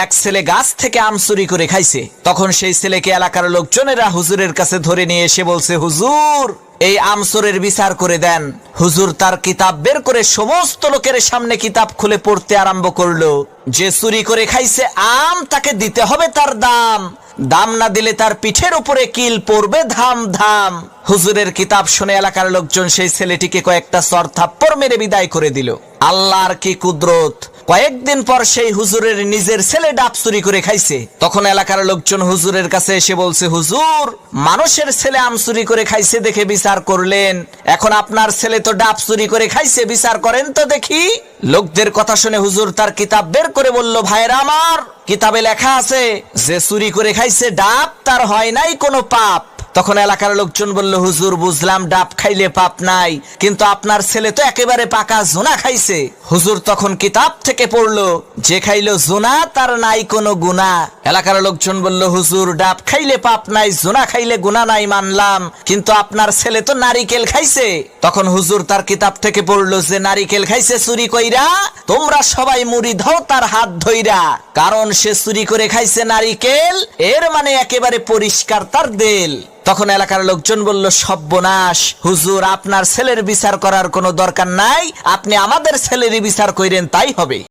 এক ছেলে গাছ থেকে আম চুরি করে খাইছে। তখন সেই ছেলেকে এলাকার লোকজনেরা হুজুরের কাছে ধরে নিয়ে এসে বলছে, হুজুর এই আম চোরের বিচার করে দেন। হুজুর তার কিতাব বের করে সমস্ত লোকের সামনে কিতাব খুলে পড়তে আরম্ভ করলো। যে চুরি করে খাইছে আম তাকে দিতে হবে তার দাম, দাম না দিলে তার পিঠের উপরে কিল পড়বে ধাম ধাম। হুজুরের কিতাব শুনে এলাকার লোকজন সেই ছেলেটিকে কয়েকটা চর থাপ্পড় মেরে বিদায় করে দিল। আল্লাহর কি কুদরত! কয়েকদিন পর সেই হুজুরের নিজের ছেলে ডাব চুরি করে খাইছে। তখন এলাকার লোকজন হুজুরের কাছে এসে বলছে, হুজুর মানুষের ছেলে আম চুরি করে খাইছে দেখে বিচার করলেন, এখন আপনার ছেলে তো ডাব চুরি করে খাইছে, বিচার করেন তো দেখি। লোকদের কথা শুনে হুজুর তার কিতাব বের করে বলল, ভাইরা আমার, কিতাবে লেখা আছে যে চুরি করে খাইছে ডাব তার হয় নাই কোনো পাপ। তখন এলাকার লোকজন বলল, হুজুর বুঝলাম ডাব খাইলে পাপ নাই, কিন্তু আপনার ছেলে তো একেবারে পাকা জোনা খাইছে। হুজুর তখন কিতাব থেকে পড়লো, যে খাইলো জোনা তার নাই কোনো গুনাহ। এলাকার লোকজন বলল, হুজুর ডাব খাইলে পাপ নাই, জোনা খাইলে গুনাহ নাই মানলাম, কিন্তু আপনার ছেলে তো নারিকেল খাইছে। তখন হুজুর তার কিতাব থেকে পড়লো, যে নারিকেল খাইছে চুরি কইরা, তোমরা সবাই মুড়ি দাও তার হাত ধইরা, কারণ সে চুরি করে খাইছে নারিকেল, এর মানে একেবারে পরিষ্কার তার দেল। তখন এলাকার লোকজন বলল, সর্বনাশ, হুজুর আপনার ছেলের বিচার করার কোনো দরকার নাই, আপনি আমাদের ছেলেরই বিচার কইরেন তাই হবে।